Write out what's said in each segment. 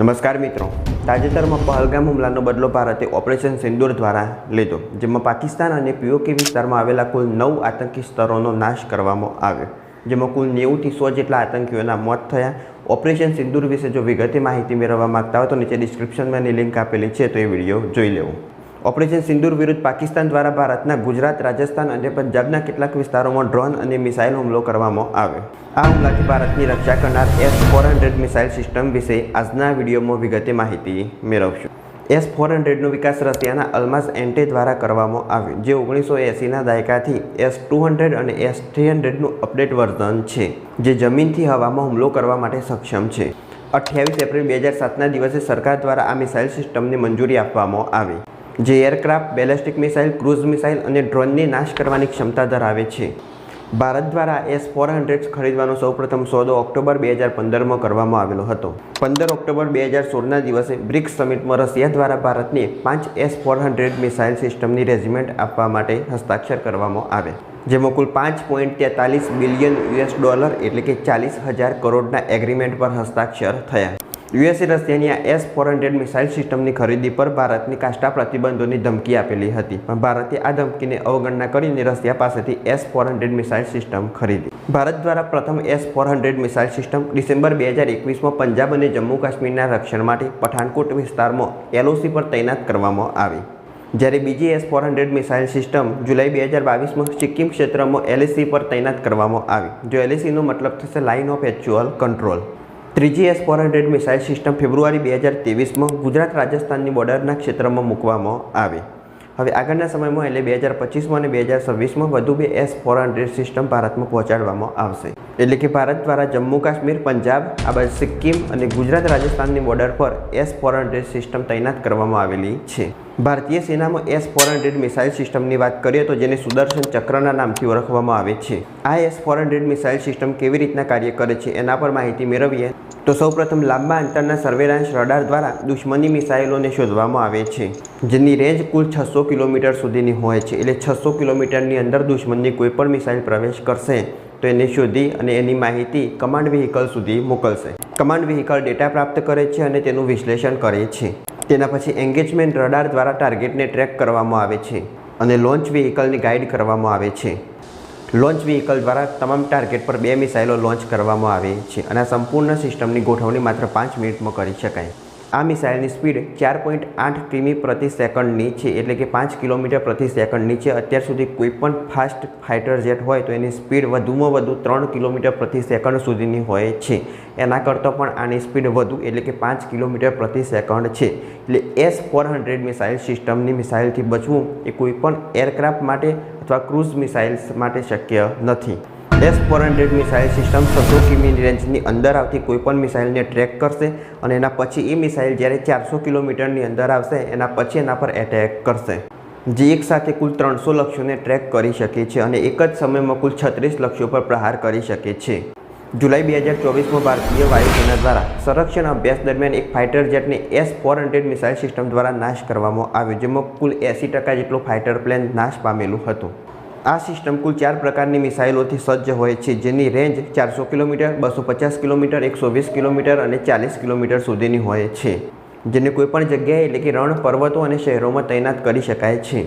નમસ્કાર મિત્રો, તાજેતરમાં પહલગામ હુમલાનો બદલો ભારતે ઓપરેશન સિંદૂર દ્વારા લીધો, જેમાં પાકિસ્તાન અને પીઓકે વિસ્તારમાં આવેલા કુલ 9 આતંકી સ્થળોનો નાશ કરવામાં આવ્યો, જેમાં કુલ 90 થી 100 જેટલા આતંકીઓના મોત થયા। ઓપરેશન સિંદૂર વિશે જો વિગતે માહિતી મેળવવા માંગતા હો તો નીચે ડિસ્ક્રિપ્શનમાં લિંક આપેલી છે, તો એ વિડીયો જોઈ લેવો। ઓપરેશન સિંદૂર વિરુદ્ધ પાકિસ્તાન દ્વારા ભારતના ગુજરાત, રાજસ્થાન અને પંજાબના કેટલાક વિસ્તારોમાં ડ્રોન અને મિસાઇલ હુમલો કરવામાં આવ્યો। આ હુમલાથી ભારતની રક્ષા કરનાર S-400 મિસાઇલ સિસ્ટમ વિશે આજના વિડીયોમાં વિગતે માહિતી મેળવશું। S-400નો વિકાસ રશિયાના અલ્માઝ એન્ટે દ્વારા કરવામાં આવ્યો, જે 1980ના દાયકાથી S-200 અને S-300નું અપડેટ વર્ઝન છે, જે જમીનથી હવામાં હુમલો કરવા માટે સક્ષમ છે। 28 એપ્રિલ 2007ના દિવસે સરકાર દ્વારા આ મિસાઇલ સિસ્ટમને મંજૂરી આપવામાં આવી, જે aircraft, ballistic missile, cruise missile અને ડ્રોનને નાશ કરવાની ક્ષમતા ધરાવે છે। ભારત દ્વારા S-400 ખરીદવાનો સૌપ્રથમ સોદો ઓક્ટોબર 2015માં કરવામાં આવેલો હતો। 15 ઓક્ટોબર 2016ના દિવસે બ્રિક્સ સમિટમાં રશિયા દ્વારા ભારતને 5 S-400 મિસાઇલ સિસ્ટમની રેજિમેન્ટ આપવા માટે હસ્તાક્ષર કરવામાં આવ્યા, જેમાં કુલ $5.43 બિલિયન એટલે કે 40,000 કરોડના એગ્રીમેન્ટ પર હસ્તાક્ષર થયા। યુએસએ રશિયાની આ S-400 મિસાઇલ સિસ્ટમની ખરીદી પર ભારતની કાસ્ટા પ્રતિબંધોની ધમકી આપેલી હતી, પણ ભારતે આ ધમકીને અવગણના કરીને રશિયા પાસેથી S-400 મિસાઇલ સિસ્ટમ ખરીદી। ભારત દ્વારા પ્રથમ S-400 મિસાઇલ સિસ્ટમ ડિસેમ્બર 2021માં પંજાબ અને જમ્મુ કાશ્મીરના રક્ષણ માટે પઠાનકોટ વિસ્તારમાં LOC પર તૈનાત કરવામાં આવી, જ્યારે બીજી S-400 મિસાઇલ સિસ્ટમ જુલાઈ 2022માં સિક્કિમ ક્ષેત્રમાં LAC પર તૈનાત કરવામાં આવી, જો LACનો મતલબ થશે લાઇન ઓફ એક્ચ્યુઅલ કંટ્રોલ। ત્રીજી S-400 મિસાઇલ સિસ્ટમ ફેબ્રુઆરી 2023માં ગુજરાત, રાજસ્થાનની બોર્ડરના ક્ષેત્રમાં મૂકવામાં આવી। હવે આગળના સમયમાં એટલે 2025માં અને 2026માં વધુ 2 S-400 સિસ્ટમ ભારતમાં પહોંચાડવામાં આવશે, એટલે કે ભારત દ્વારા જમ્મુ કાશ્મીર, પંજાબ, આ બાજુ સિક્કિમ અને ગુજરાત, રાજસ્થાનની બોર્ડર પર S-400 સિસ્ટમ તૈનાત કરવામાં આવેલી છે। ભારતીય સેનામાં S-400 મિસાઇલ સિસ્ટમની વાત કરીએ તો જેને સુદર્શન ચક્રના નામથી ઓળખવામાં આવે છે। આ S-400 મિસાઇલ સિસ્ટમ કેવી રીતના કાર્ય કરે છે એના પર માહિતી મેળવીએ તો સૌપ્રથમ લાંબા અંતરના સર્વેલન્સ રડાર દ્વારા દુશ્મની મિસાઇલોને શોધવામાં આવે છે, જેની રેન્જ કુલ 600 કિલોમીટર સુધીની હોય છે, એટલે 600 કિલોમીટરની અંદર દુશ્મનની કોઈ પણ મિસાઇલ પ્રવેશ કરશે તો એને શોધી અને એની માહિતી કમાન્ડ વ્હીકલ સુધી મોકલશે। કમાન્ડ વ્હીકલ ડેટા પ્રાપ્ત કરે છે અને તેનું વિશ્લેષણ કરે છે। તેના પછી એન્ગેજમેન્ટ રડાર દ્વારા ટાર્ગેટને ટ્રેક કરવામાં આવે છે અને લોન્ચ વ્હીકલને ગાઈડ કરવામાં આવે છે। લોન્ચ વ્હીકલ દ્વારા તમામ ટાર્ગેટ પર 2 મિસાઇલો લોન્ચ કરવામાં આવે છે અને આ સંપૂર્ણ સિસ્ટમની ગોઠવણી માત્ર 5 મિનિટમાં કરી શકાય। આ મિસાઇલની સ્પીડ 4.8 કિમી પ્રતિ સેકન્ડની છે, એટલે કે 5 કિલોમીટર પ્રતિ સેકન્ડની છે। અત્યાર સુધી કોઈ પણ ફાસ્ટ ફાઇટર જેટ હોય તો એની સ્પીડ વધુમાં વધુ 3 કિલોમીટર પ્રતિ સેકન્ડ સુધીની હોય છે, એના કરતાં પણ આની સ્પીડ વધુ એટલે કે 5 કિલોમીટર પ્રતિ સેકન્ડ છે। એટલે S-400 મિસાઇલ સિસ્ટમની મિસાઇલથી બચવું એ કોઈ પણ એરક્રાફ્ટ માટે અથવા ક્રૂઝ મિસાઇલ્સ માટે શક્ય નથી। S-400 મિસાઇલ સિસ્ટમ 600 કિમી રેન્જની અંદર આવતી કોઈપણ મિસાઇલને ટ્રેક કરશે અને એના પછી એ મિસાઇલ જ્યારે 400 કિલોમીટરની અંદર આવશે એના પછી એના પર એટેક કરશે, જે એક સાથે કુલ 300 લક્ષ્યોને ટ્રેક કરી શકે છે અને એક જ સમયમાં કુલ 36 લક્ષ્યો પર પ્રહાર કરી શકે છે। જુલાઈ 2024માં ભારતીય વાયુસેના દ્વારા સંરક્ષણ અભ્યાસ દરમિયાન એક ફાઇટર જેટને S-400 મિસાઇલ સિસ્ટમ દ્વારા નાશ કરવામાં આવ્યો, જેમાં કુલ 80% જેટલું ફાઇટર પ્લેન નાશ પામેલું હતું। આ સિસ્ટમ કુલ 4 પ્રકારની મિસાઇલોથી સજ્જ હોય છે, જેની રેન્જ 400 કિલોમીટર, 250 કિલોમીટર, 120 કિલોમીટર અને 40 કિલોમીટર સુધીની હોય છે, જેને કોઈપણ જગ્યાએ એટલે કે રણ, પર્વતો અને શહેરોમાં તૈનાત કરી શકાય છે।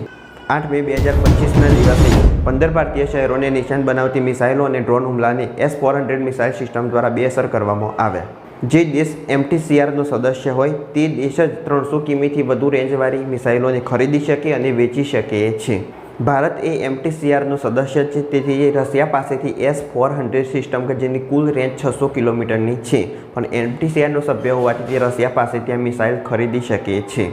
8 મે 2025ના દિવસે 15 ભારતીય શહેરોને નિશાન બનાવતી મિસાઇલો અને ડ્રોન હુમલાને S-400 મિસાઇલ સિસ્ટમ દ્વારા બેઅસર કરવામાં આવ્યા। જે દેશ MTCRનો સદસ્ય હોય તે દેશ જ 300 કિમીથી વધુ રેન્જવાળી મિસાઇલોને ખરીદી શકે અને વેચી શકે છે। ભારત એ MTCRનો સદસ્ય છે, તેથી રશિયા પાસેથી S-400 સિસ્ટમ કે જેની કુલ રેન્જ 600 કિલોમીટરની છે, પણ MTCRનો સભ્ય હોવાથી તે રશિયા પાસેથી આ મિસાઇલ ખરીદી શકે છે।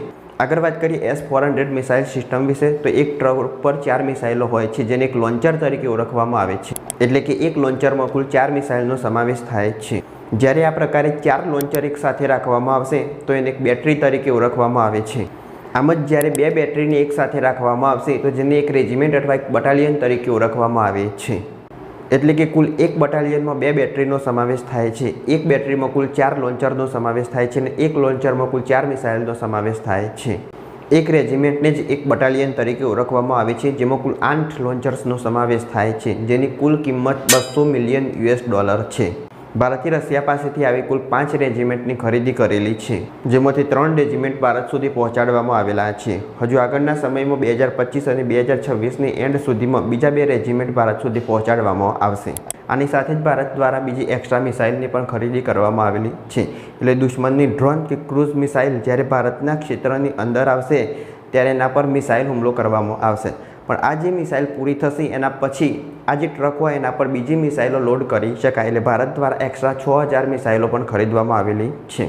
આગળ વાત કરીએ S-400 મિસાઇલ સિસ્ટમ વિશે તો એક ટ્રક પર 4 મિસાઇલો હોય છે, જેને એક લોન્ચર તરીકે ઓળખવામાં આવે છે, એટલે કે એક લોન્ચરમાં કુલ 4 મિસાઇલનો સમાવેશ થાય છે। જ્યારે આ પ્રકારે 4 લોન્ચર એક સાથે રાખવામાં આવશે તો એને એક બેટરી તરીકે ઓળખવામાં આવે છે। આમ જ જ્યારે 2 બેટરીને એક સાથે રાખવામાં આવશે તો જેને એક રેજિમેન્ટ અથવા એક બટાલિયન તરીકે ઓળખવામાં આવે છે, એટલે કે કુલ એક બટાલિયનમાં 2 બેટરીનો સમાવેશ થાય છે। એક બેટરીમાં કુલ 4 લોન્ચરનો સમાવેશ થાય છે અને એક લોન્ચરમાં કુલ 4 મિસાઇલનો સમાવેશ થાય છે। એક રેજિમેન્ટને જ એક બટાલિયન તરીકે ઓળખવામાં આવે છે, જેમાં કુલ 8 લોન્ચર્સનો સમાવેશ થાય છે, જેની કુલ કિંમત $200 મિલિયન છે। ભારતે રશિયા પાસેથી આવી કુલ 5 રેજિમેન્ટની ખરીદી કરેલી છે, જેમાંથી 3 રેજિમેન્ટ ભારત સુધી પહોંચાડવામાં આવેલા છે. હજુ આગળના સમયમાં 2025 અને 2026ની એન્ડ સુધીમાં બીજા 2 રેજિમેન્ટ ભારત સુધી પહોંચાડવામાં આવશે. આની સાથે જ ભારત દ્વારા બીજી એક્સ્ટ્રા મિસાઇલની પણ ખરીદી કરવામાં આવેલી છે. એટલે દુશ્મનની ડ્રોન કે ક્રૂઝ મિસાઇલ જ્યારે ભારતના ક્ષેત્રની અંદર આવશે ત્યારે એના પર મિસાઇલ હુમલો કરવામાં આવશે. પણ આ જે મિસાઇલ પૂરી થશે એના પછી આ જે ટ્રક હોય એના પર બીજી મિસાઇલો લોડ કરી શકાય. એટલે ભારત દ્વારા એક્સ્ટ્રા 6000 મિસાઇલો પણ ખરીદવામાં આવેલી છે.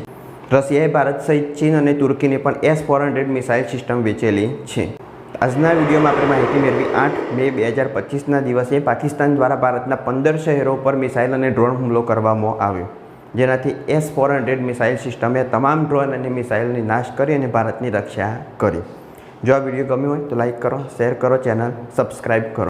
રશિયાએ ભારત સહિત ચીન અને તુર્કીને પણ S-400 મિસાઇલ સિસ્ટમ વેચેલી છે. આજના વિડીયોમાં આપણે માહિતી મેળવી 8 મે 2025ના દિવસે પાકિસ્તાન દ્વારા ભારતના 15 શહેરો પર મિસાઇલ અને ડ્રોન હુમલો કરવામાં આવ્યો, જેનાથી S-400 મિસાઇલ સિસ્ટમે તમામ ડ્રોન અને મિસાઇલને નાશ કરી અને ભારતની રક્ષા કરી. જો આ વિડીયો ગમ્યો હોય તો લાઇક કરો, શેર કરો, ચેનલ સબસ્ક્રાઈબ કરો.